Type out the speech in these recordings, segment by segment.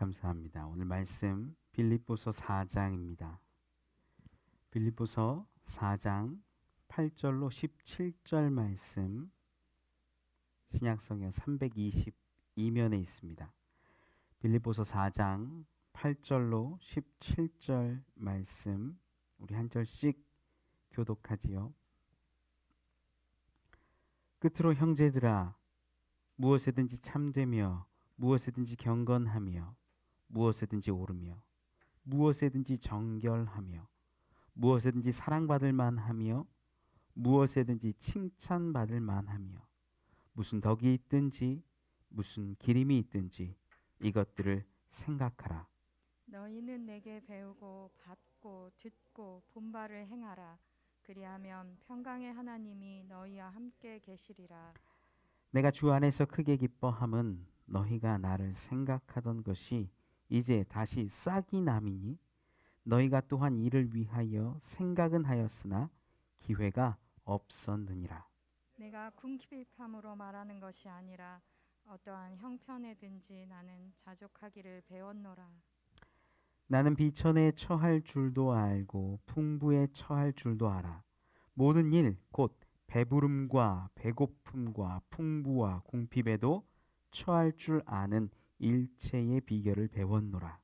감사합니다. 오늘 말씀 빌립보서 4장입니다. 빌립보서 4장 8절로 17절 말씀 신약성경 322면에 있습니다. 빌립보서 4장 8절로 17절 말씀 우리 한 절씩 교독하지요. 끝으로 형제들아 무엇에든지 참되며 무엇에든지 경건하며 무엇에든지 오르며 무엇에든지 정결하며 무엇에든지 사랑받을 만하며 무엇에든지 칭찬받을 만하며 무슨 덕이 있든지 무슨 기림이 있든지 이것들을 생각하라. 너희는 내게 배우고 받고 듣고 본바를 행하라. 그리하면 평강의 하나님이 너희와 함께 계시리라. 내가 주 안에서 크게 기뻐함은 너희가 나를 생각하던 것이 이제 다시 싹이 남이니 너희가 또한 이를 위하여 생각은 하였으나 기회가 없었느니라. 내가 궁핍함으로 말하는 것이 아니라 어떠한 형편에든지 나는 자족하기를 배웠노라. 나는 비천에 처할 줄도 알고 풍부에 처할 줄도 알아. 모든 일 곧 배부름과 배고픔과 풍부와 궁핍에도 처할 줄 아는 일체의 비결을 배웠노라.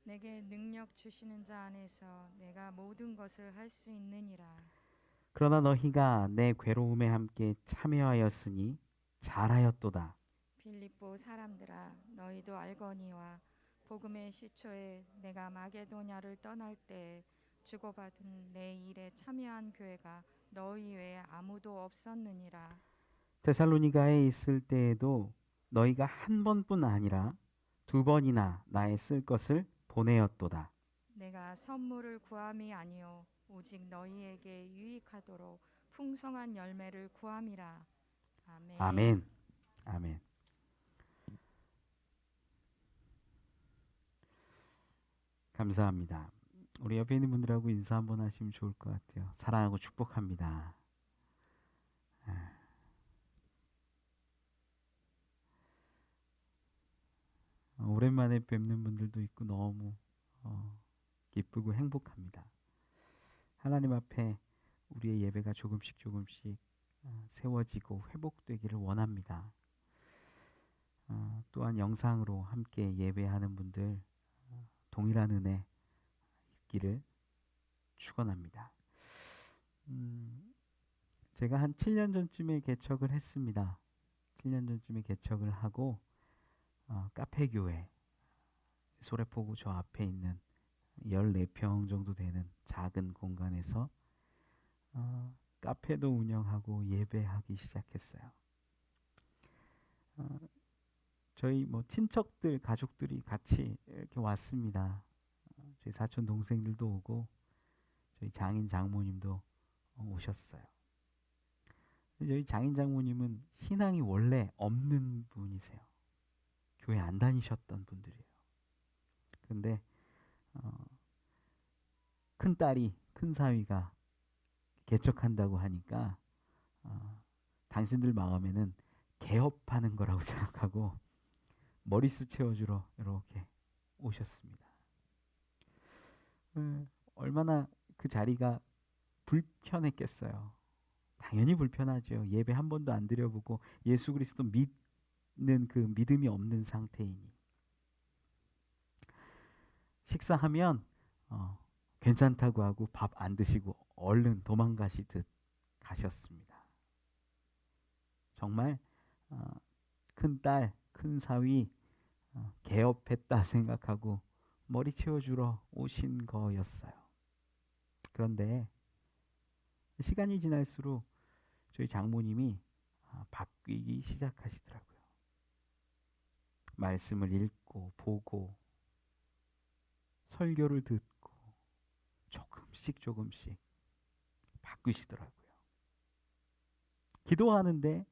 내게 능력 주시는 자 안에서 내가 모든 것을 할 수 있느니라. 그러나 너희가 내 괴로움에 함께 참여하였으니 잘하였도다. 빌립보 사람들아, 너희도 알거니와 복음의 시초에 내가 마게도냐를 떠날 때 주고받은 내 일에 참여한 교회가 너희 외에 아무도 없었느니라. 데살로니가에 있을 때에도 너희가 한 번뿐 아니라 두 번이나 나의 쓸 것을 보내었도다. 내가 선물을 구함이 아니요 오직 너희에게 유익하도록 풍성한 열매를 구함이라. 아멘. 아멘. 아멘. 감사합니다. 우리 옆에 있는 분들하고 인사 한번 하시면 좋을 것 같아요. 사랑하고 축복합니다. 오랜만에 뵙는 분들도 있고 너무 기쁘고 행복합니다. 하나님 앞에 우리의 예배가 조금씩 세워지고 회복되기를 원합니다. 또한 영상으로 함께 예배하는 분들 동일한 은혜 있기를 축원합니다. 제가 한 7년 전쯤에 개척을 했습니다. 7년 전쯤에 개척을 하고 카페교회 소래포구 저 앞에 있는 14평 정도 되는 작은 공간에서 카페도 운영하고 예배하기 시작했어요. 저희 친척들 가족들이 같이 이렇게 왔습니다. 저희 사촌 동생들도 오고 저희 장인 장모님도 오셨어요. 저희 장인 장모님은 신앙이 원래 없는 분이세요. 교회 안 다니셨던 분들이에요. 근데 큰 딸이 큰 사위가 개척한다고 하니까 당신들 마음에는 개업하는 거라고 생각하고 머리수 채워주러 이렇게 오셨습니다. 얼마나 그 자리가 불편했겠어요. 당연히 불편하죠. 예배 한 번도 안 드려보고 예수 그리스도 믿는 그 믿음이 없는 상태이니. 식사하면 괜찮다고 하고 밥 안 드시고 얼른 도망가시듯 가셨습니다. 정말 큰 딸, 큰 사위 개업했다 생각하고 머리 채워주러 오신 거였어요. 그런데 시간이 지날수록 저희 장모님이 바뀌기 시작하시더라고요. 말씀을 읽고 보고 설교를 듣고 조금씩 바뀌시더라고요. 기도하는데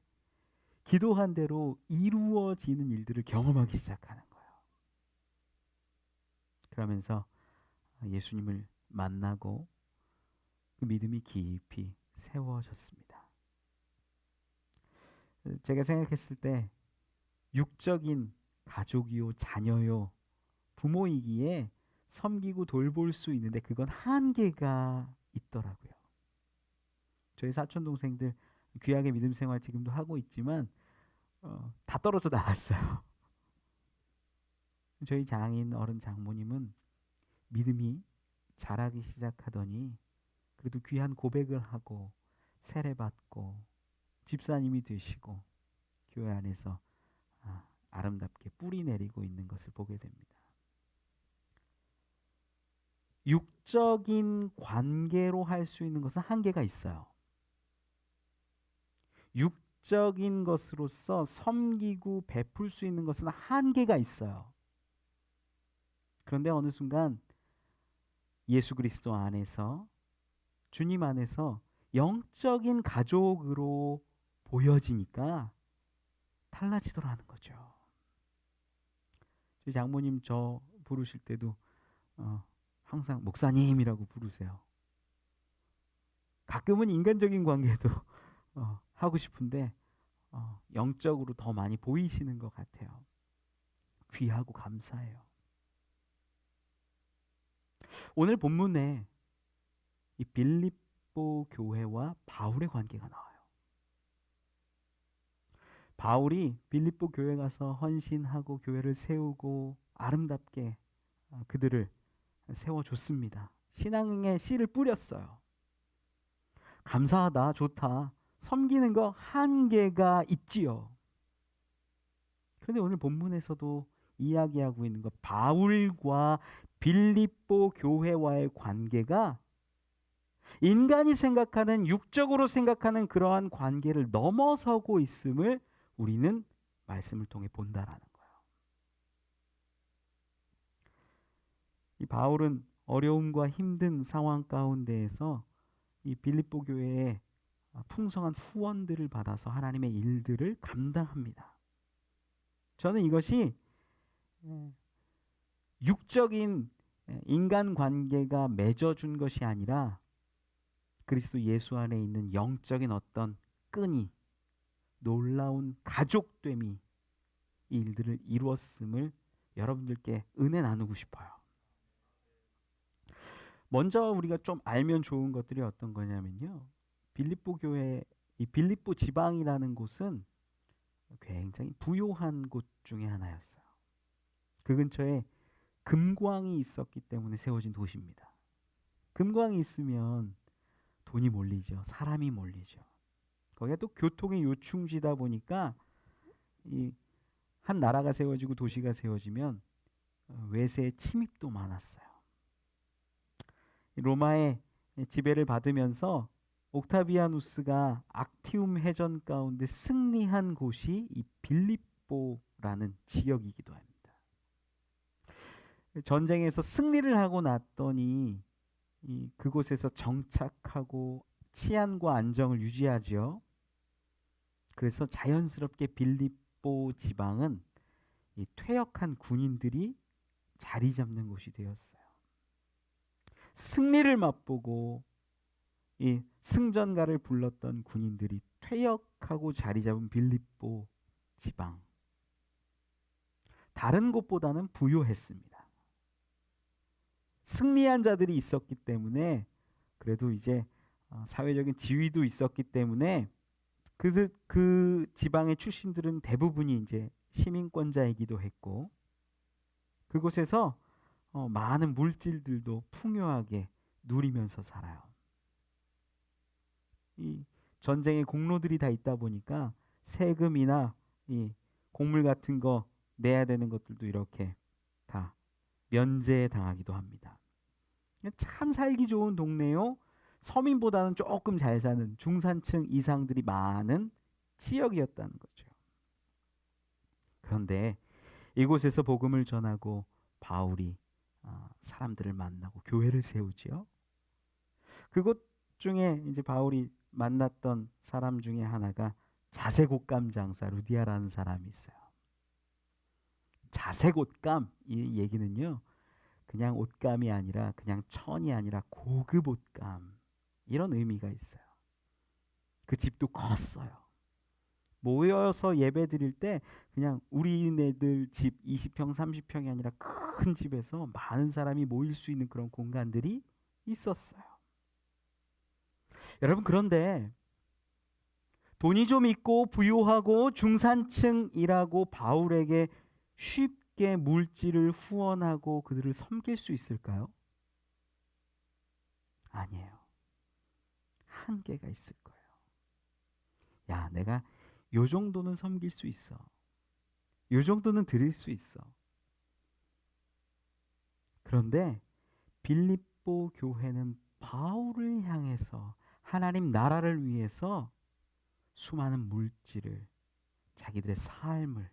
기도한 대로 이루어지는 일들을 경험하기 시작하는 거예요. 그러면서 예수님을 만나고 그 믿음이 깊이 세워졌습니다. 제가 생각했을 때 육적인 가족이요, 자녀요, 부모이기에 섬기고 돌볼 수 있는데 그건 한계가 있더라고요. 저희 사촌 동생들 귀하게 믿음 생활 지금도 하고 있지만 다 떨어져 나갔어요. 저희 장인 어른 장모님은 믿음이 자라기 시작하더니 그래도 귀한 고백을 하고 세례받고 집사님이 되시고 교회 안에서 아름답게 뿌리 내리고 있는 것을 보게 됩니다. 육적인 관계로 할 수 있는 것은 한계가 있어요. 육적인 것으로서 섬기고 베풀 수 있는 것은 한계가 있어요. 그런데 어느 순간 예수 그리스도 안에서 주님 안에서 영적인 가족으로 보여지니까 달라지더라는 거죠. 저희 장모님 저 부르실 때도 항상 목사님이라고 부르세요. 가끔은 인간적인 관계도 하고 싶은데 영적으로 더 많이 보이시는 것 같아요. 귀하고 감사해요. 오늘 본문에 이 빌립보 교회와 바울의 관계가 나와요. 바울이 빌립보 교회 가서 헌신하고 교회를 세우고 아름답게 그들을 세워줬습니다. 신앙의 씨를 뿌렸어요. 감사하다, 좋다. 섬기는 거 한계가 있지요. 그런데 오늘 본문에서도 이야기하고 있는 것, 바울과 빌립보 교회와의 관계가 인간이 생각하는, 육적으로 생각하는 그러한 관계를 넘어서고 있음을 우리는 말씀을 통해 본다라는 거예요. 이 바울은 어려움과 힘든 상황 가운데에서 이 빌립보 교회에 풍성한 후원들을 받아서 하나님의 일들을 감당합니다. 저는 이것이 육적인 인간관계가 맺어준 것이 아니라 그리스도 예수 안에 있는 영적인 어떤 끈이, 놀라운 가족됨이 이 일들을 이루었음을 여러분들께 은혜 나누고 싶어요. 먼저 우리가 좀 알면 좋은 것들이 어떤 거냐면요, 빌립보 교회, 이 빌립보 지방이라는 곳은 굉장히 부요한 곳 중에 하나였어요. 그 근처에 금광이 있었기 때문에 세워진 도시입니다. 금광이 있으면 돈이 몰리죠. 사람이 몰리죠. 거기가 또 교통의 요충지다 보니까 이 한 나라가 세워지고 도시가 세워지면 외세의 침입도 많았어요. 로마의 지배를 받으면서 옥타비아누스가 악티움 해전 가운데 승리한 곳이 이 빌립보라는 지역이기도 합니다. 전쟁에서 승리를 하고 났더니 그곳에서 정착하고 치안과 안정을 유지하죠. 그래서 자연스럽게 빌립보 지방은 이 퇴역한 군인들이 자리 잡는 곳이 되었어요. 승리를 맛보고 이 승전가를 불렀던 군인들이 퇴역하고 자리 잡은 빌립보 지방, 다른 곳보다는 부요했습니다. 승리한 자들이 있었기 때문에, 그래도 이제 사회적인 지위도 있었기 때문에 그 지방의 출신들은 대부분이 이제 시민권자이기도 했고, 그곳에서 많은 물질들도 풍요하게 누리면서 살아요. 이 전쟁의 공로들이 다 있다 보니까 세금이나 이 곡물 같은 거 내야 되는 것들도 이렇게 다 면제당하기도 합니다. 참 살기 좋은 동네요. 서민보다는 조금 잘 사는 중산층 이상들이 많은 지역이었다는 거죠. 그런데 이곳에서 복음을 전하고 바울이 사람들을 만나고 교회를 세우지요. 그곳 중에 이제 바울이 만났던 사람 중에 하나가 자색 옷감 장사 루디아라는 사람이 있어요. 자색 옷감, 이 얘기는요, 그냥 옷감이 아니라, 그냥 천이 아니라 고급 옷감, 이런 의미가 있어요. 그 집도 컸어요. 모여서 예배 드릴 때 그냥 우리네들 집 20평, 30평이 아니라 큰 집에서 많은 사람이 모일 수 있는 그런 공간들이 있었어요. 여러분, 그런데 돈이 좀 있고 부유하고 중산층이라고 바울에게 쉽게 물질을 후원하고 그들을 섬길 수 있을까요? 아니에요. 한계가 있을 거예요. 야, 내가 요 정도는 섬길 수 있어. 요 정도는 드릴 수 있어. 그런데 빌립보 교회는 바울을 향해서 하나님 나라를 위해서 수많은 물질을, 자기들의 삶을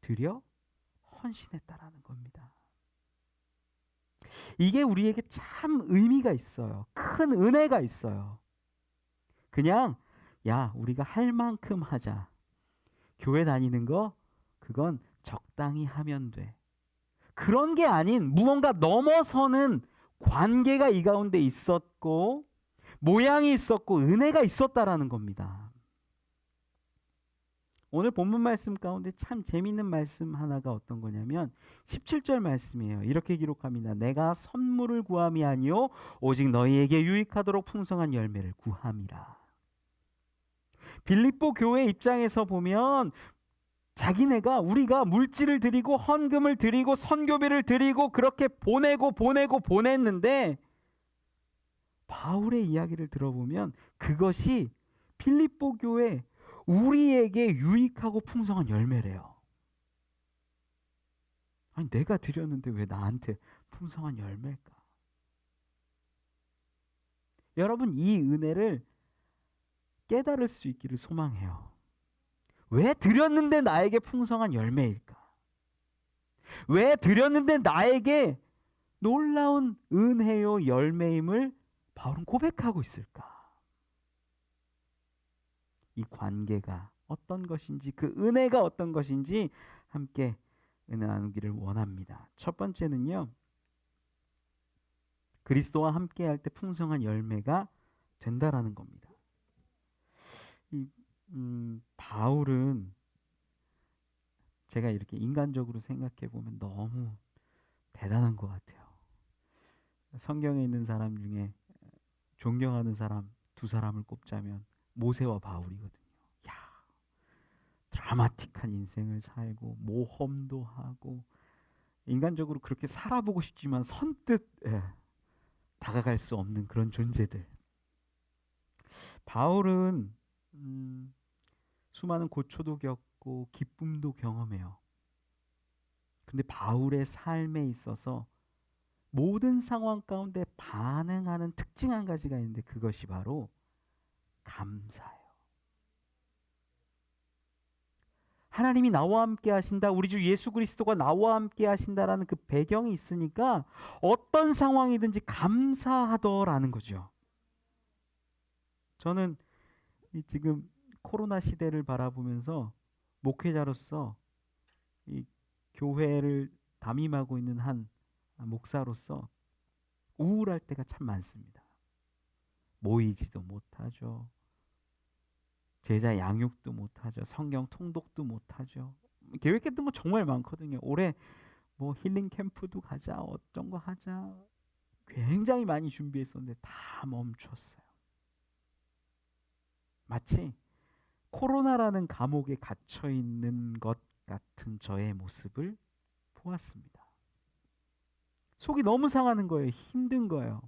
들여 헌신했다라는 겁니다. 이게 우리에게 참 의미가 있어요. 큰 은혜가 있어요. 그냥 야, 우리가 할 만큼 하자. 교회 다니는 거 그건 적당히 하면 돼. 그런 게 아닌 무언가 넘어서는 관계가 이 가운데 있었고 모양이 있었고 은혜가 있었다라는 겁니다. 오늘 본문 말씀 가운데 참 재미있는 말씀 하나가 어떤 거냐면 17절 말씀이에요. 이렇게 기록합니다. 내가 선물을 구함이 아니요 오직 너희에게 유익하도록 풍성한 열매를 구함이라. 빌립보 교회 입장에서 보면 자기네가 우리가 물질을 드리고 헌금을 드리고 선교비를 드리고 그렇게 보냈는데 바울의 이야기를 들어보면 그것이 빌립보 교회 우리에게 유익하고 풍성한 열매래요. 아니, 내가 드렸는데 왜 나한테 풍성한 열매일까? 여러분, 이 은혜를 깨달을 수 있기를 소망해요. 왜 드렸는데 나에게 풍성한 열매일까? 왜 드렸는데 나에게 놀라운 은혜요 열매임을 바울은 고백하고 있을까? 이 관계가 어떤 것인지, 그 은혜가 어떤 것인지 함께 은혜 나누기를 원합니다. 첫 번째는요, 그리스도와 함께 할 때 풍성한 열매가 된다라는 겁니다. 바울은 제가 이렇게 인간적으로 생각해 보면 너무 대단한 것 같아요. 성경에 있는 사람 중에 존경하는 사람 두 사람을 꼽자면 모세와 바울이거든요. 야, 드라마틱한 인생을 살고 모험도 하고 인간적으로 그렇게 살아보고 싶지만 선뜻 다가갈 수 없는 그런 존재들. 바울은 수많은 고초도 겪고 기쁨도 경험해요. 근데 바울의 삶에 있어서 모든 상황 가운데 반응하는 특징 한 가지가 있는데 그것이 바로 감사예요. 하나님이 나와 함께 하신다. 우리 주 예수 그리스도가 나와 함께 하신다라는 그 배경이 있으니까 어떤 상황이든지 감사하더라는 거죠. 저는 지금 코로나 시대를 바라보면서 목회자로서 이 교회를 담임하고 있는 한 목사로서 우울할 때가 참 많습니다. 모이지도 못하죠. 제자 양육도 못하죠. 성경 통독도 못하죠. 계획했던 거 정말 많거든요. 올해 뭐 힐링 캠프도 가자, 어떤 거 하자. 굉장히 많이 준비했었는데 다 멈췄어요. 마치 코로나라는 감옥에 갇혀 있는 것 같은 저의 모습을 보았습니다. 속이 너무 상하는 거예요. 힘든 거예요.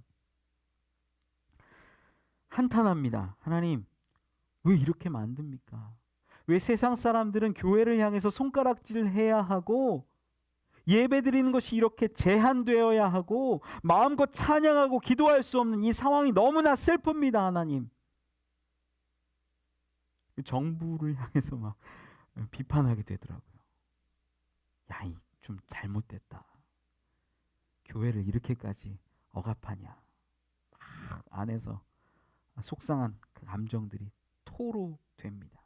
한탄합니다. 하나님, 왜 이렇게 만듭니까? 왜 세상 사람들은 교회를 향해서 손가락질 해야 하고 예배 드리는 것이 이렇게 제한되어야 하고 마음껏 찬양하고 기도할 수 없는 이 상황이 너무나 슬픕니다. 하나님. 정부를 향해서 막 비판하게 되더라고요. 야, 좀 잘못됐다. 교회를 이렇게까지 억압하냐. 막 안에서 속상한 그 감정들이 토로됩니다.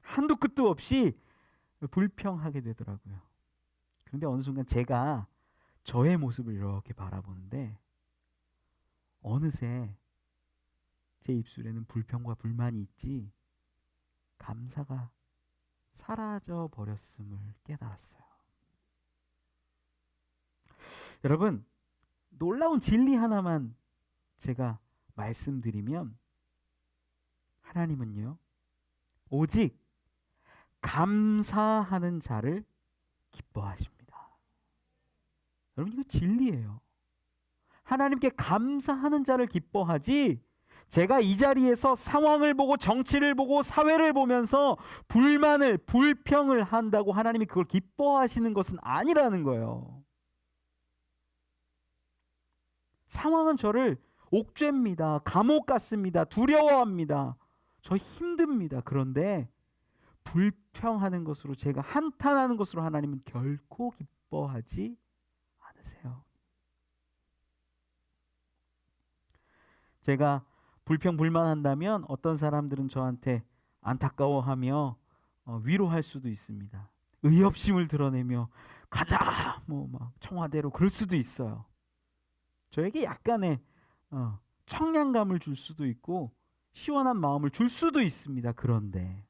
한도 끝도 없이 불평하게 되더라고요. 그런데 어느 순간 제가 저의 모습을 이렇게 바라보는데 어느새 제 입술에는 불평과 불만이 있지 감사가 사라져 버렸음을 깨달았어요. 여러분, 놀라운 진리 하나만 제가 말씀드리면, 하나님은요, 오직 감사하는 자를 기뻐하십니다. 여러분, 이거 진리예요. 하나님께 감사하는 자를 기뻐하지, 제가 이 자리에서 상황을 보고 정치를 보고 사회를 보면서 불평을 한다고 하나님이 그걸 기뻐하시는 것은 아니라는 거예요. 상황은 저를 옥죄입니다. 감옥 같습니다. 두려워합니다. 저 힘듭니다. 그런데 불평하는 것으로, 제가 한탄하는 것으로 하나님은 결코 기뻐하지 않으세요. 제가 불평불만한다면 어떤 사람들은 저한테 안타까워하며 위로할 수도 있습니다. 의협심을 드러내며 가자 막 청와대로 그럴 수도 있어요. 저에게 약간의 청량감을 줄 수도 있고 시원한 마음을 줄 수도 있습니다. 그런데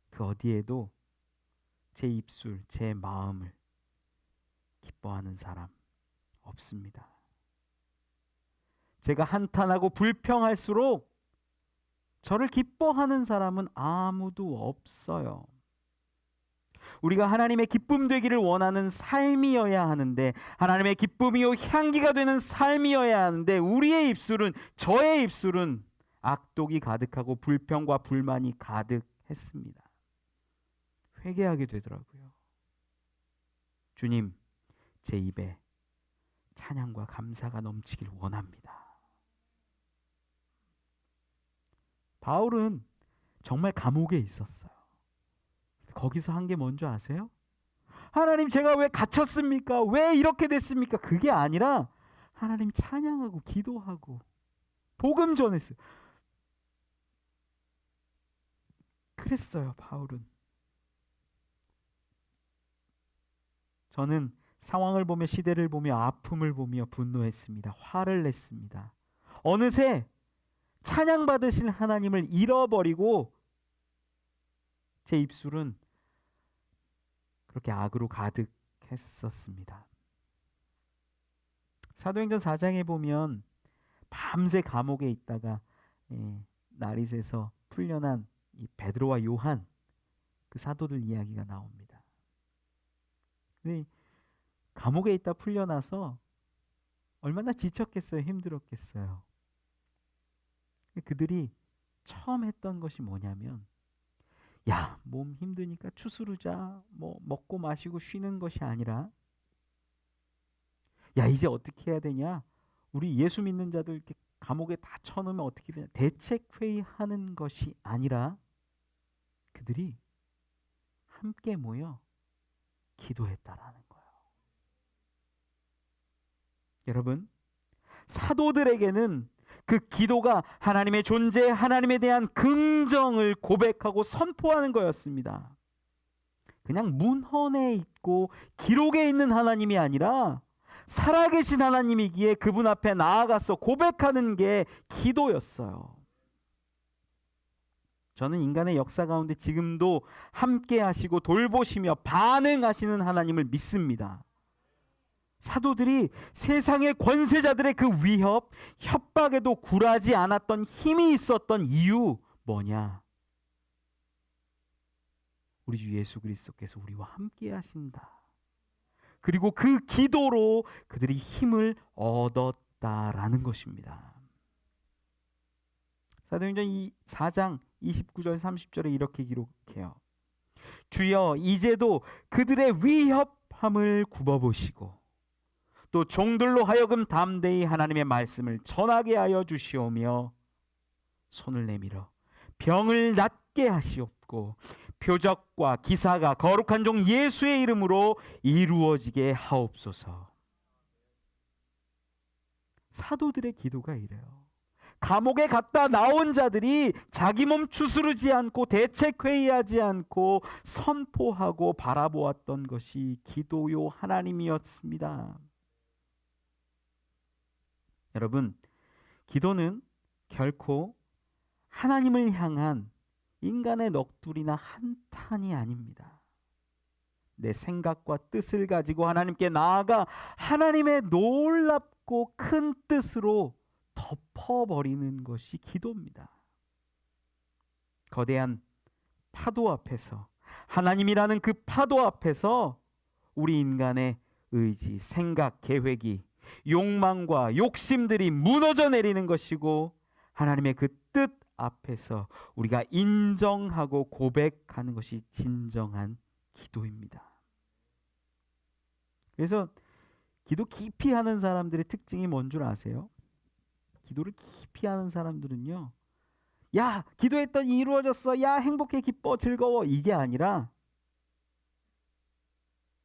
그 어디에도 제 입술, 제 마음을 기뻐하는 사람 없습니다. 제가 한탄하고 불평할수록 저를 기뻐하는 사람은 아무도 없어요. 우리가 하나님의 기쁨 되기를 원하는 삶이어야 하는데, 하나님의 기쁨이요 향기가 되는 삶이어야 하는데, 우리의 입술은, 저의 입술은 악독이 가득하고 불평과 불만이 가득했습니다. 회개하게 되더라고요. 주님, 제 입에 찬양과 감사가 넘치길 원합니다. 바울은 정말 감옥에 있었어요. 거기서 한 게 뭔지 아세요? 하나님, 제가 왜 갇혔습니까? 왜 이렇게 됐습니까? 그게 아니라 하나님 찬양하고 기도하고 복음 전했어요. 그랬어요, 바울은. 저는 상황을 보며, 시대를 보며, 아픔을 보며 분노했습니다. 화를 냈습니다. 어느새 찬양받으실 하나님을 잃어버리고 제 입술은 그렇게 악으로 가득했었습니다. 사도행전 4장에 보면 밤새 감옥에 있다가 날이 새서 풀려난 이 베드로와 요한, 그 사도들 이야기가 나옵니다. 근데 감옥에 있다 풀려나서 얼마나 지쳤겠어요, 힘들었겠어요. 그들이 처음 했던 것이 뭐냐면, 야, 몸 힘드니까 추스르자, 먹고 마시고 쉬는 것이 아니라, 야, 이제 어떻게 해야 되냐? 우리 예수 믿는 자들 이렇게 감옥에 다 쳐놓으면 어떻게 되냐? 대책회의하는 것이 아니라 그들이 함께 모여 기도했다라는 거예요. 여러분, 사도들에게는 그 기도가 하나님의 존재, 하나님에 대한 긍정을 고백하고 선포하는 거였습니다. 그냥 문헌에 있고 기록에 있는 하나님이 아니라 살아계신 하나님이기에 그분 앞에 나아가서 고백하는 게 기도였어요. 저는 인간의 역사 가운데 지금도 함께 하시고 돌보시며 반응하시는 하나님을 믿습니다. 사도들이 세상의 권세자들의 그 위협, 협박에도 굴하지 않았던 힘이 있었던 이유 뭐냐? 우리 주 예수 그리스도께서 우리와 함께 하신다. 그리고 그 기도로 그들이 힘을 얻었다라는 것입니다. 사도행전 4장 29절 30절에 이렇게 기록해요. 주여, 이제도 그들의 위협함을 굽어보시고 또 종들로 하여금 담대히 하나님의 말씀을 전하게 하여 주시오며 손을 내밀어 병을 낫게 하시옵고 표적과 기사가 거룩한 종 예수의 이름으로 이루어지게 하옵소서. 사도들의 기도가 이래요. 감옥에 갔다 나온 자들이 자기 몸 추스르지 않고 대책회의하지 않고 선포하고 바라보았던 것이 기도요 하나님이었습니다. 여러분, 기도는 결코 하나님을 향한 인간의 넋두리나 한탄이 아닙니다. 내 생각과 뜻을 가지고 하나님께 나아가 하나님의 놀랍고 큰 뜻으로 덮어버리는 것이 기도입니다. 거대한 파도 앞에서, 하나님이라는 그 파도 앞에서 우리 인간의 의지, 생각, 계획이, 욕망과 욕심들이 무너져 내리는 것이고, 하나님의 그 뜻 앞에서 우리가 인정하고 고백하는 것이 진정한 기도입니다. 그래서 기도 깊이 하는 사람들의 특징이 뭔 줄 아세요? 기도를 깊이 하는 사람들은요, 야, 기도했더니 이루어졌어, 야, 행복해, 기뻐, 즐거워, 이게 아니라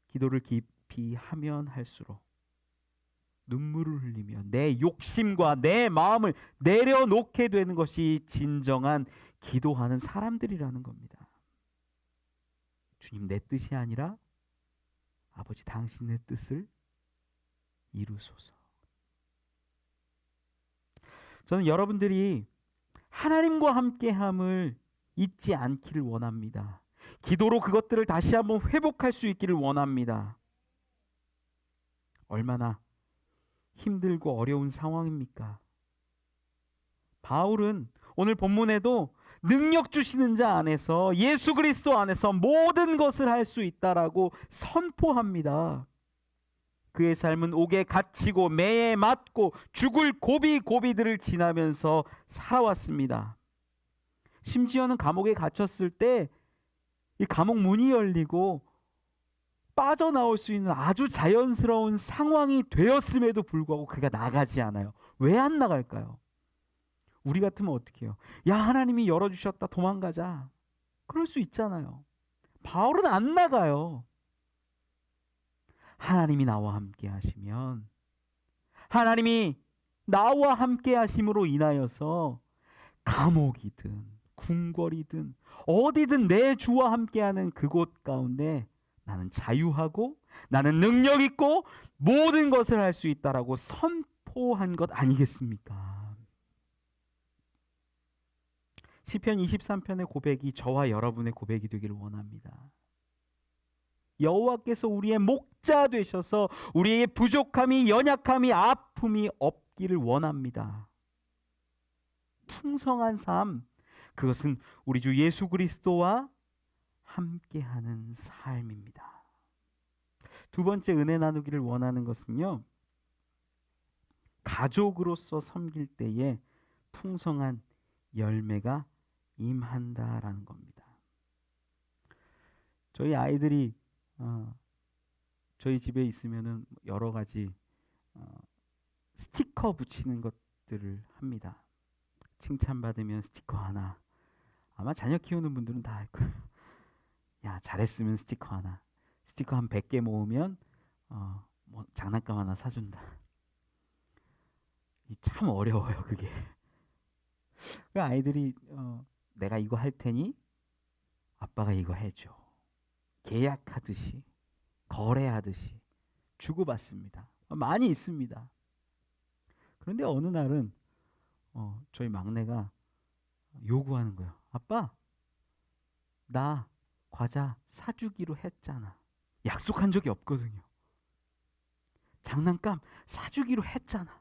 기도를 깊이 하면 할수록 눈물을 흘리며 내 욕심과 내 마음을 내려놓게 되는 것이 진정한 기도하는 사람들이라는 겁니다. 주님, 내 뜻이 아니라 아버지 당신의 뜻을 이루소서. 저는 여러분들이 하나님과 함께함을 잊지 않기를 원합니다. 기도로 그것들을 다시 한번 회복할 수 있기를 원합니다. 얼마나 힘들고 어려운 상황입니까? 바울은 오늘 본문에도 능력 주시는 자 안에서, 예수 그리스도 안에서 모든 것을 할 수 있다라고 선포합니다. 그의 삶은 옥에 갇히고 매에 맞고 죽을 고비고비들을 지나면서 살아왔습니다. 심지어는 감옥에 갇혔을 때 이 감옥 문이 열리고 빠져나올 수 있는 아주 자연스러운 상황이 되었음에도 불구하고 그가 나가지 않아요. 왜 안 나갈까요? 우리 같으면 어떻게 해요? 야, 하나님이 열어주셨다, 도망가자. 그럴 수 있잖아요. 바울은 안 나가요. 하나님이 나와 함께 하시면, 하나님이 나와 함께 하심으로 인하여서 감옥이든 궁궐이든 어디든 내 주와 함께하는 그곳 가운데 나는 자유하고 나는 능력 있고 모든 것을 할 수 있다라고 선포한 것 아니겠습니까? 시편 23편의 고백이 저와 여러분의 고백이 되기를 원합니다. 여호와께서 우리의 목자 되셔서 우리에게 부족함이, 연약함이, 아픔이 없기를 원합니다. 풍성한 삶, 그것은 우리 주 예수 그리스도와 함께하는 삶입니다. 두 번째 은혜 나누기를 원하는 것은요, 가족으로서 섬길 때에 풍성한 열매가 임한다라는 겁니다. 저희 아이들이 저희 집에 있으면은 여러 가지 스티커 붙이는 것들을 합니다. 칭찬받으면 스티커 하나. 아마 자녀 키우는 분들은 다 알 거예요. 야, 잘했으면 스티커 하나. 스티커 한 100개 모으면 뭐 장난감 하나 사준다. 참 어려워요, 그게. 그 아이들이 내가 이거 할 테니 아빠가 이거 해줘. 계약하듯이, 거래하듯이 주고받습니다. 많이 있습니다. 그런데 어느 날은 저희 막내가 요구하는 거예요. 아빠, 나 과자 사주기로 했잖아. 약속한 적이 없거든요. 장난감 사주기로 했잖아.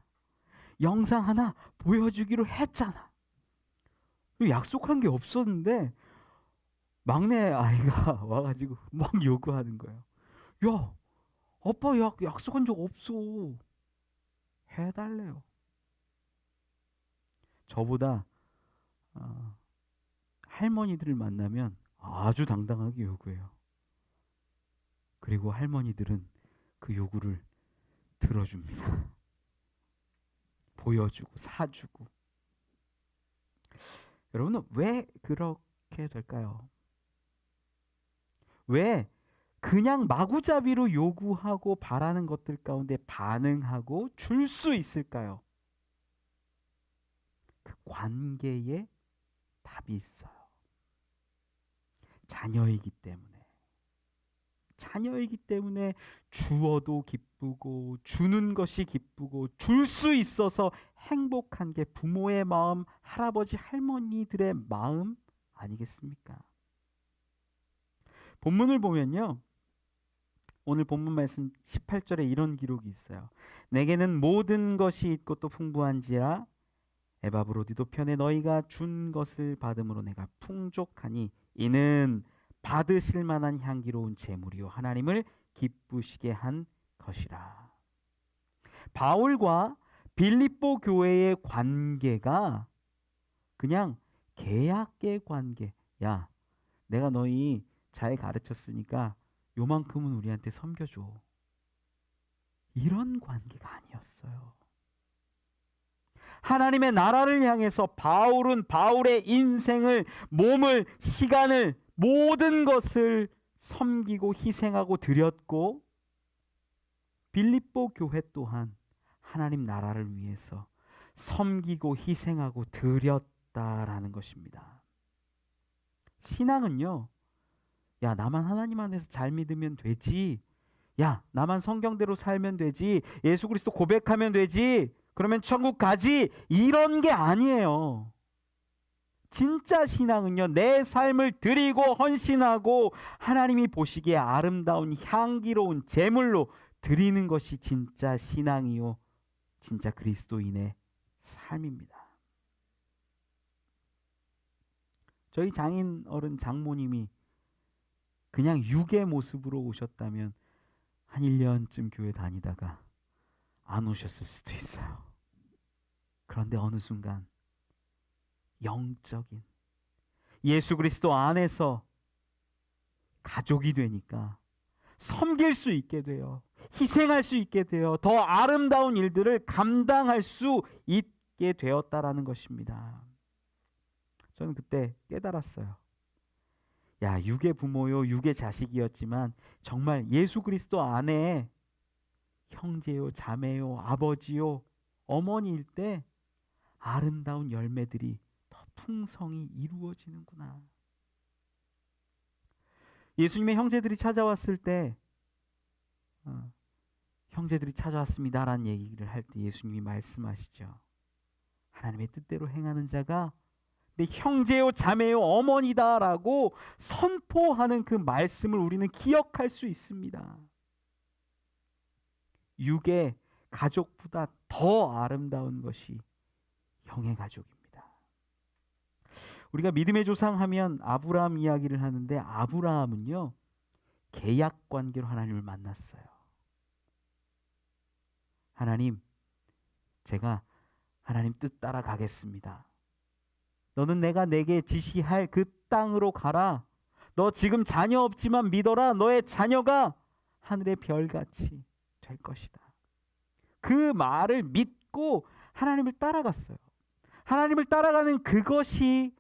영상 하나 보여주기로 했잖아. 약속한 게 없었는데 막내 아이가 와가지고 막 요구하는 거예요. 야, 아빠 약속한 적 없어. 해달래요. 저보다 할머니들을 만나면 아주 당당하게 요구해요. 그리고 할머니들은 그 요구를 들어줍니다. 보여주고 사주고. 여러분은 왜 그렇게 될까요? 왜 그냥 마구잡이로 요구하고 바라는 것들 가운데 반응하고 줄 수 있을까요? 그 관계에 답이 있어요. 자녀이기 때문에. 자녀이기 때문에 주어도 기쁘고 주는 것이 기쁘고 줄 수 있어서 행복한 게 부모의 마음, 할아버지 할머니들의 마음 아니겠습니까? 본문을 보면요, 오늘 본문 말씀 18절에 이런 기록이 있어요. 내게는 모든 것이 있고 또 풍부한지라 에바브로디도 편에 너희가 준 것을 받음으로 내가 풍족하니 이는 받으실 만한 향기로운 제물이요 하나님을 기쁘시게 한 것이라. 바울과 빌립보 교회의 관계가 그냥 계약의 관계. 야, 내가 너희 잘 가르쳤으니까 요만큼은 우리한테 섬겨줘. 이런 관계가 아니었어요. 하나님의 나라를 향해서 바울은 바울의 인생을, 몸을, 시간을, 모든 것을 섬기고 희생하고 드렸고, 빌립보 교회 또한 하나님 나라를 위해서 섬기고 희생하고 드렸다라는 것입니다. 신앙은요, 야, 나만 하나님 안에서 잘 믿으면 되지. 야, 나만 성경대로 살면 되지. 예수 그리스도 고백하면 되지. 그러면 천국 가지. 이런 게 아니에요. 진짜 신앙은요, 내 삶을 드리고 헌신하고 하나님이 보시기에 아름다운 향기로운 제물로 드리는 것이 진짜 신앙이요, 진짜 그리스도인의 삶입니다. 저희 장인 어른 장모님이 그냥 육의 모습으로 오셨다면 한 1년쯤 교회 다니다가 안 오셨을 수도 있어요. 그런데 어느 순간 영적인 예수 그리스도 안에서 가족이 되니까 섬길 수 있게 돼요. 희생할 수 있게 돼요. 더 아름다운 일들을 감당할 수 있게 되었다라는 것입니다. 저는 그때 깨달았어요. 야, 육의 부모요, 육의 자식이었지만 정말 예수 그리스도 안에 형제요, 자매요, 아버지요, 어머니일 때 아름다운 열매들이 더 풍성히 이루어지는구나. 예수님의 형제들이 찾아왔을 때 형제들이 찾아왔습니다라는 얘기를 할 때 예수님이 말씀하시죠. 하나님의 뜻대로 행하는 자가 내 형제요, 자매요, 어머니다라고 선포하는 그 말씀을 우리는 기억할 수 있습니다. 육의 가족보다 더 아름다운 것이 영의 가족입니다. 우리가 믿음의 조상 하면 아브라함 이야기를 하는데, 아브라함은요, 계약 관계로 하나님을 만났어요. 하나님, 제가 하나님 뜻 따라 가겠습니다. 너는 내가 내게 지시할 그 땅으로 가라. 너 지금 자녀 없지만 믿어라. 너의 자녀가 하늘의 별같이 될 것이다. 그 말을 믿고 하나님을 따라갔어요. 하나님을 따라가는 그것이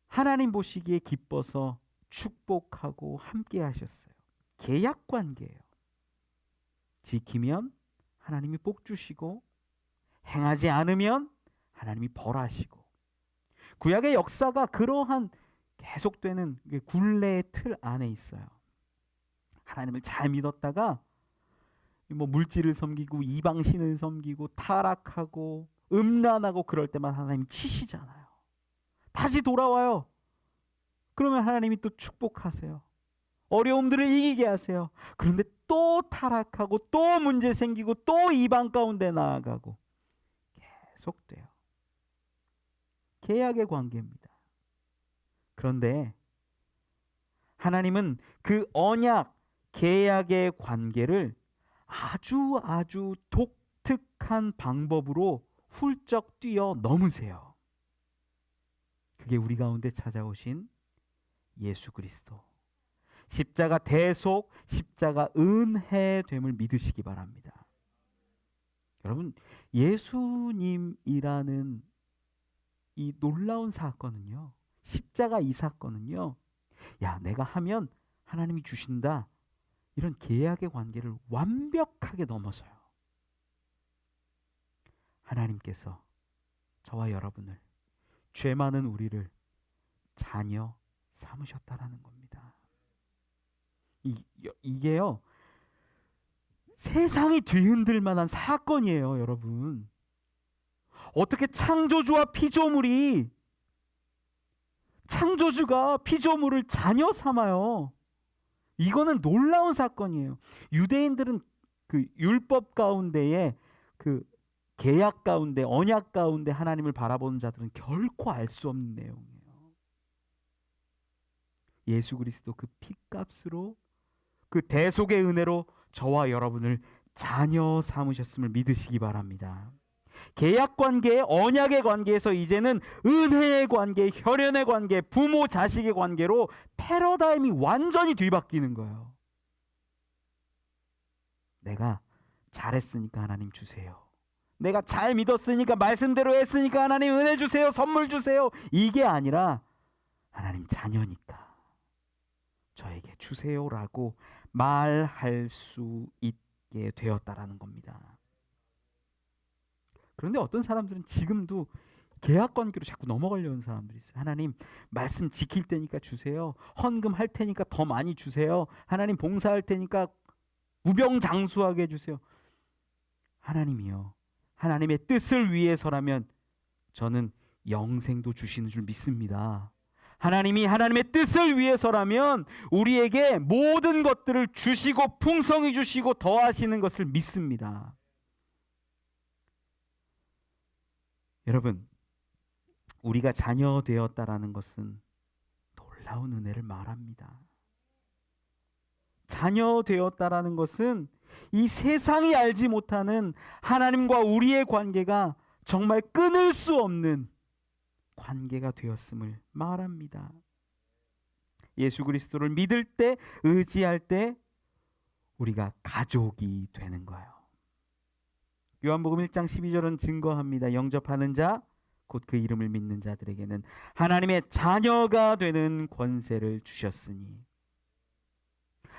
하나님 보시기에 기뻐서 축복하고 함께 하셨어요. 계약 관계예요. 지키면 하나님이 복 주시고, 행하지 않으면 하나님이 벌하시고. 구약의 역사가 그러한 계속되는 굴레의 틀 안에 있어요. 하나님을 잘 믿었다가 물질을 섬기고 이방신을 섬기고 타락하고 음란하고 그럴 때만 하나님이 치시잖아요. 다시 돌아와요. 그러면 하나님이 또 축복하세요. 어려움들을 이기게 하세요. 그런데 또 타락하고 또 문제 생기고 또 이방 가운데 나아가고 계속돼요. 계약의 관계입니다. 그런데 하나님은 그 언약, 계약의 관계를 아주 독특한 방법으로 훌쩍 뛰어 넘으세요. 그게 우리 가운데 찾아오신 예수 그리스도, 십자가 대속, 십자가 은혜됨을 믿으시기 바랍니다. 여러분, 예수님이라는 이 놀라운 사건은요, 십자가 이 사건은요, 야, 내가 하면 하나님이 주신다, 이런 계약의 관계를 완벽하게 넘어서요. 하나님께서 저와 여러분을, 죄 많은 우리를 자녀 삼으셨다라는 겁니다. 이게요, 세상이 뒤흔들 만한 사건이에요, 여러분. 어떻게 창조주와 피조물이 창조주가 피조물을 자녀 삼아요. 이거는 놀라운 사건이에요. 유대인들은 그 율법 가운데에 그 계약 가운데, 언약 가운데 하나님을 바라보는 자들은 결코 알 수 없는 내용이에요. 예수 그리스도 그 피값으로, 그 대속의 은혜로 저와 여러분을 자녀 삼으셨음을 믿으시기 바랍니다. 계약 관계, 언약의 관계에서 이제는 은혜의 관계, 혈연의 관계, 부모 자식의 관계로 패러다임이 완전히 뒤바뀌는 거예요. 내가 잘했으니까 하나님 주세요. 내가 잘 믿었으니까, 말씀대로 했으니까 하나님 은혜 주세요, 선물 주세요. 이게 아니라 하나님 자녀니까 저에게 주세요라고 말할 수 있게 되었다라는 겁니다. 그런데 어떤 사람들은 지금도 계약 관계로 자꾸 넘어가려는 사람들이 있어요. 하나님 말씀 지킬 테니까 주세요. 헌금 할 테니까 더 많이 주세요. 하나님 봉사할 테니까 우병장수하게 해주세요. 하나님이요, 하나님의 뜻을 위해서라면 저는 영생도 주시는 줄 믿습니다. 하나님이 하나님의 뜻을 위해서라면 우리에게 모든 것들을 주시고 풍성히 주시고 더하시는 것을 믿습니다. 여러분, 우리가 자녀 되었다라는 것은 놀라운 은혜를 말합니다. 자녀 되었다라는 것은 이 세상이 알지 못하는 하나님과 우리의 관계가 정말 끊을 수 없는 관계가 되었음을 말합니다. 예수 그리스도를 믿을 때, 의지할 때 우리가 가족이 되는 거예요. 요한복음 1장 12절은 증거합니다. 영접하는 자, 곧 그 이름을 믿는 자들에게는 하나님의 자녀가 되는 권세를 주셨으니,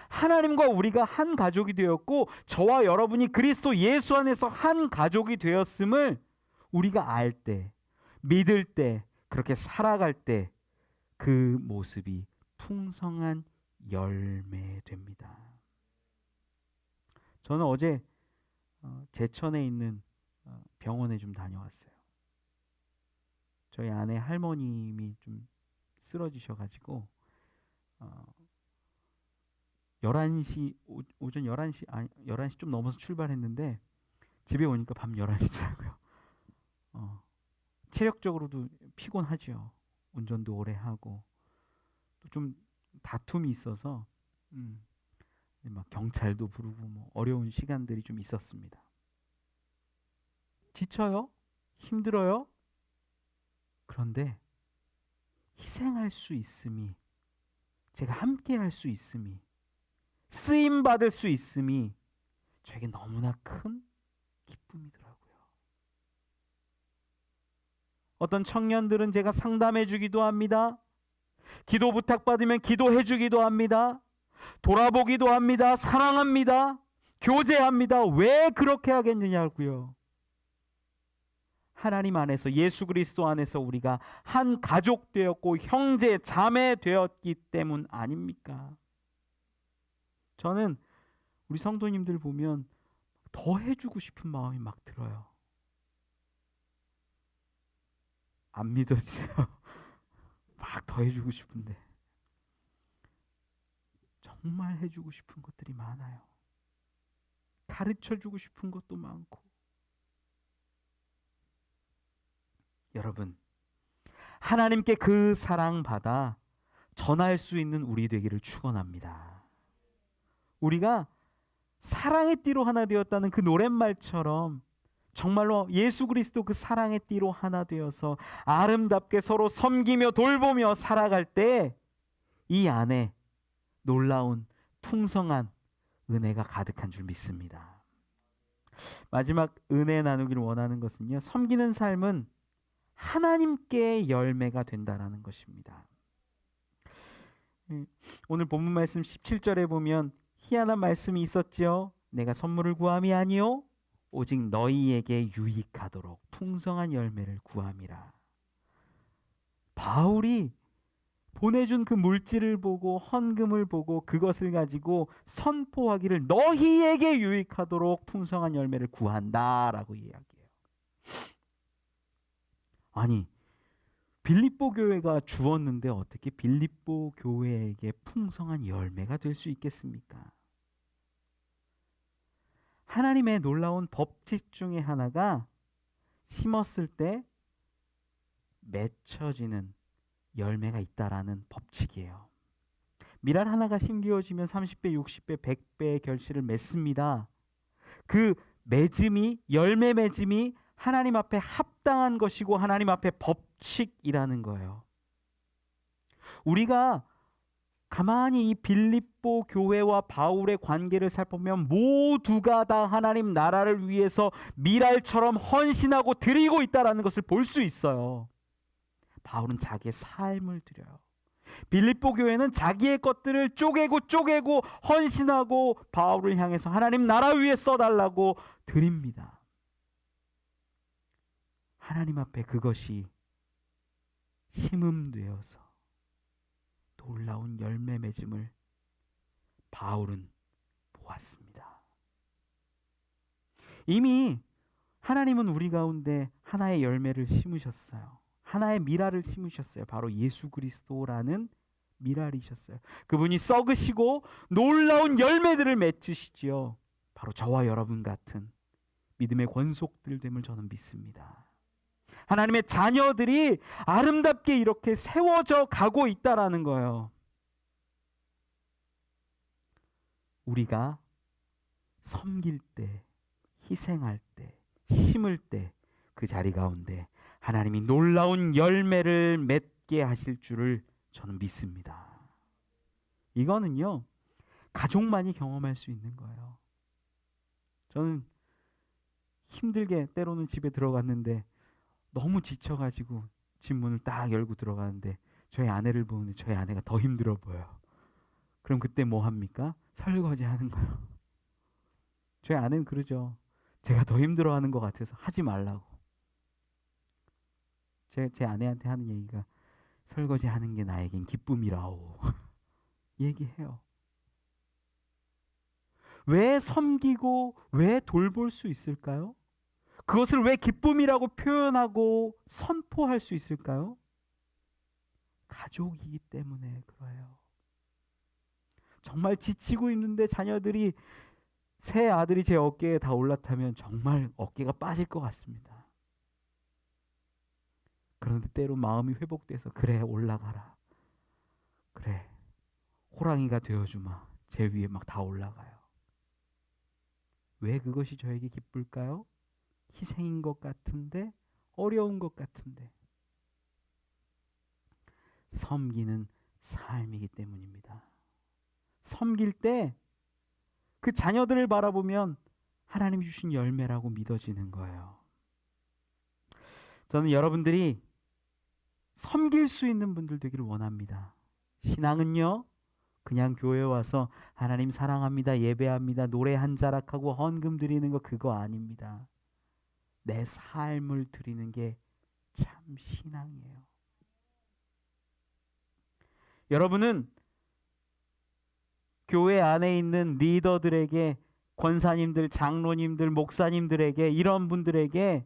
하나님과 우리가 한 가족이 되었고 저와 여러분이 그리스도 예수 안에서 한 가족이 되었음을 우리가 알 때, 믿을 때, 그렇게 살아갈 때 그 모습이 풍성한 열매됩니다. 저는 어제 제천에 있는 병원에 좀 다녀왔어요. 저희 아내 할머님이 좀 쓰러지셔가지고 11시, 오전 11시, 아니 11시 좀 넘어서 출발했는데 집에 오니까 밤 11시더라고요. 체력적으로도 피곤하죠. 운전도 오래 하고 또 좀 다툼이 있어서 막 경찰도 부르고 뭐 어려운 시간들이 좀 있었습니다. 지쳐요? 힘들어요? 그런데 희생할 수 있음이, 제가 함께 할 수 있음이, 쓰임 받을 수 있음이 저에게 너무나 큰 기쁨이더라고요. 어떤 청년들은 제가 상담해 주기도 합니다. 기도 부탁받으면 기도해 주기도 합니다. 돌아보기도 합니다. 사랑합니다. 교제합니다. 왜 그렇게 하겠느냐고요. 하나님 안에서, 예수 그리스도 안에서 우리가 한 가족 되었고 형제 자매 되었기 때문 아닙니까? 저는 우리 성도님들 보면 더 해주고 싶은 마음이 막 들어요. 안 믿어지세요? 막 더 해주고 싶은데 정말 해주고 싶은 것들이 많아요. 가르쳐주고 싶은 것도 많고. 여러분, 하나님께 그 사랑받아 전할 수 있는 우리 되기를 축원합니다. 우리가 사랑의 띠로 하나 되었다는 그 노랫말처럼 정말로 예수 그리스도 그 사랑의 띠로 하나 되어서 아름답게 서로 섬기며 돌보며 살아갈 때 이 안에 놀라운 풍성한 은혜가 가득한 줄 믿습니다. 마지막 은혜 나누기를 원하는 것은요, 섬기는 삶은 하나님께 열매가 된다라는 것입니다. 오늘 본문 말씀 17절에 보면 희한한 말씀이 있었죠. 내가 선물을 구함이 아니요 오직 너희에게 유익하도록 풍성한 열매를 구함이라. 바울이 보내준 그 물질을 보고 헌금을 보고 그것을 가지고 선포하기를 너희에게 유익하도록 풍성한 열매를 구한다라고 이야기해요. 아니, 빌립보 교회가 주었는데 어떻게 빌립보 교회에게 풍성한 열매가 될 수 있겠습니까? 하나님의 놀라운 법칙 중에 하나가 심었을 때 맺혀지는 열매가 있다라는 법칙이에요. 밀알 하나가 심기어지면 30배, 60배, 100배의 결실을 맺습니다. 그 맺음이, 열매 맺음이 하나님 앞에 합당한 것이고 하나님 앞에 법칙이라는 거예요. 우리가 가만히 이 빌립보 교회와 바울의 관계를 살펴보면 모두가 다 하나님 나라를 위해서 밀알처럼 헌신하고 드리고 있다는 것을 볼 수 있어요. 바울은 자기의 삶을 드려요. 빌립보 교회는 자기의 것들을 쪼개고 헌신하고 바울을 향해서 하나님 나라 위에 써달라고 드립니다. 하나님 앞에 그것이 심음되어서 놀라운 열매 맺음을 바울은 보았습니다. 이미 하나님은 우리 가운데 하나의 열매를 심으셨어요. 하나의 미랄을 심으셨어요. 바로 예수 그리스도라는 미랄이셨어요. 그분이 썩으시고 놀라운 열매들을 맺으시지요. 바로 저와 여러분 같은 믿음의 권속들 됨을 저는 믿습니다. 하나님의 자녀들이 아름답게 이렇게 세워져 가고 있다라는 거예요. 우리가 섬길 때, 희생할 때, 심을 때 그 자리 가운데 하나님이 놀라운 열매를 맺게 하실 줄을 저는 믿습니다. 이거는요, 가족만이 경험할 수 있는 거예요. 저는 힘들게 때로는 집에 들어갔는데 너무 지쳐가지고 집 문을 딱 열고 들어가는데 저희 아내를 보는데 저희 아내가 더 힘들어 보여요. 그럼 그때 뭐 합니까? 설거지 하는 거예요. 저희 아내는 그러죠. 제가 더 힘들어하는 것 같아서 하지 말라고. 제 아내한테 하는 얘기가 설거지 하는 게 나에겐 기쁨이라오. 얘기해요. 왜 섬기고 왜 돌볼 수 있을까요? 그것을 왜 기쁨이라고 표현하고 선포할 수 있을까요? 가족이기 때문에 그래요. 정말 지치고 있는데 자녀들이 새 아들이 제 어깨에 다 올라타면 정말 어깨가 빠질 것 같습니다. 그런데 때로 마음이 회복돼서 그래 올라가라. 그래 호랑이가 되어주마. 제 위에 막 다 올라가요. 왜 그것이 저에게 기쁠까요? 희생인 것 같은데 어려운 것 같은데 섬기는 삶이기 때문입니다. 섬길 때 그 자녀들을 바라보면 하나님이 주신 열매라고 믿어지는 거예요. 저는 여러분들이 섬길 수 있는 분들 되기를 원합니다. 신앙은요, 그냥 교회 와서 하나님 사랑합니다, 예배합니다, 노래 한 자락하고 헌금 드리는 거 그거 아닙니다. 내 삶을 드리는 게 참 신앙이에요. 여러분은 교회 안에 있는 리더들에게, 권사님들, 장로님들, 목사님들에게, 이런 분들에게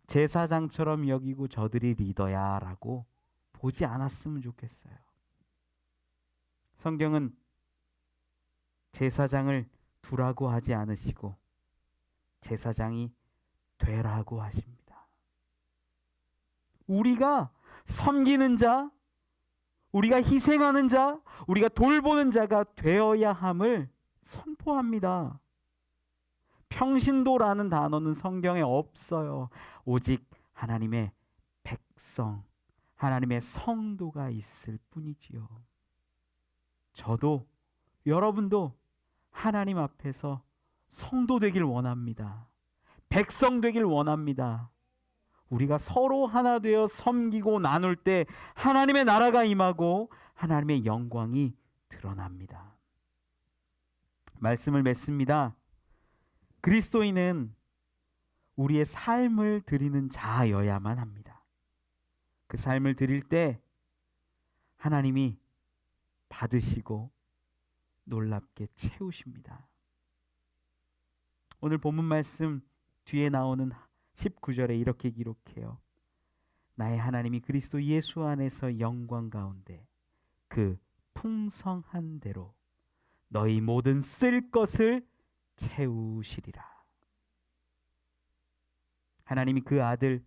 제사장처럼 여기고 저들이 리더야 라고 보지 않았으면 좋겠어요. 성경은 제사장을 두라고 하지 않으시고 제사장이 되라고 하십니다. 우리가 섬기는 자, 우리가 희생하는 자, 우리가 돌보는 자가 되어야 함을 선포합니다. 평신도라는 단어는 성경에 없어요. 오직 하나님의 백성, 하나님의 성도가 있을 뿐이지요. 저도 여러분도 하나님 앞에서 성도 되길 원합니다. 백성 되길 원합니다. 우리가 서로 하나 되어 섬기고 나눌 때 하나님의 나라가 임하고 하나님의 영광이 드러납니다. 말씀을 맺습니다. 그리스도인은 우리의 삶을 드리는 자여야만 합니다. 그 삶을 드릴 때 하나님이 받으시고 놀랍게 채우십니다. 오늘 본문 말씀 뒤에 나오는 19절에 이렇게 기록해요. 나의 하나님이 그리스도 예수 안에서 영광 가운데 그 풍성한 대로 너희 모든 쓸 것을 채우시리라. 하나님이 그 아들,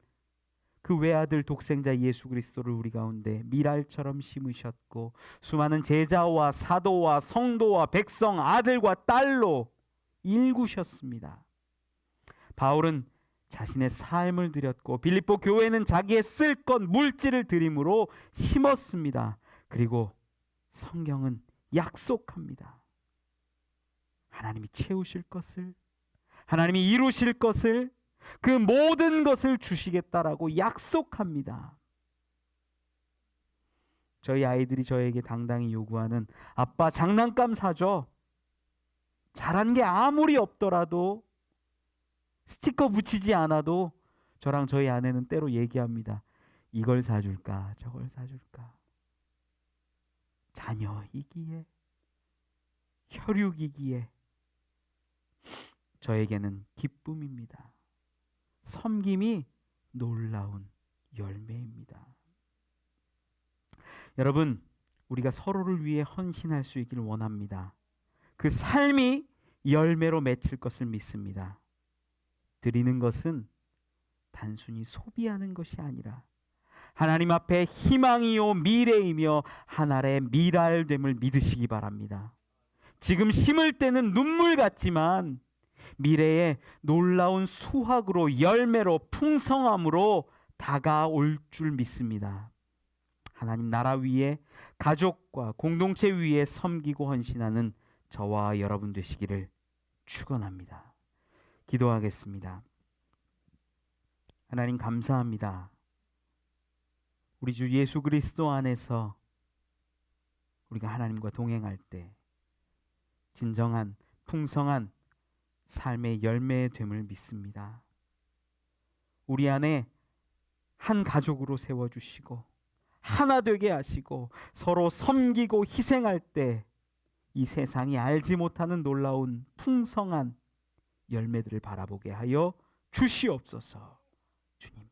그 외아들 독생자 예수 그리스도를 우리 가운데 밀알처럼 심으셨고 수많은 제자와 사도와 성도와 백성, 아들과 딸로 일구셨습니다. 바울은 자신의 삶을 드렸고 빌립보 교회는 자기의 쓸 것 물질을 드림으로 심었습니다. 그리고 성경은 약속합니다. 하나님이 채우실 것을, 하나님이 이루실 것을, 그 모든 것을 주시겠다라고 약속합니다. 저희 아이들이 저에게 당당히 요구하는 아빠 장난감 사줘. 잘한 게 아무리 없더라도 스티커 붙이지 않아도 저랑 저희 아내는 때로 얘기합니다. 이걸 사줄까 저걸 사줄까. 자녀이기에 혈육이기에 저에게는 기쁨입니다. 섬김이 놀라운 열매입니다. 여러분, 우리가 서로를 위해 헌신할 수 있기를 원합니다. 그 삶이 열매로 맺힐 것을 믿습니다. 드리는 것은 단순히 소비하는 것이 아니라 하나님 앞에 희망이요 미래이며 하나의 미랄됨을 믿으시기 바랍니다. 지금 심을 때는 눈물 같지만 미래에 놀라운 수확으로 열매로 풍성함으로 다가올 줄 믿습니다. 하나님 나라 위에 가족과 공동체 위에 섬기고 헌신하는 저와 여러분 되시기를 축원합니다. 기도하겠습니다. 하나님 감사합니다. 우리 주 예수 그리스도 안에서 우리가 하나님과 동행할 때 진정한 풍성한 삶의 열매됨을 믿습니다. 우리 안에 한 가족으로 세워주시고 하나 되게 하시고 서로 섬기고 희생할 때 이 세상이 알지 못하는 놀라운 풍성한 열매들을 바라보게 하여 주시옵소서. 주님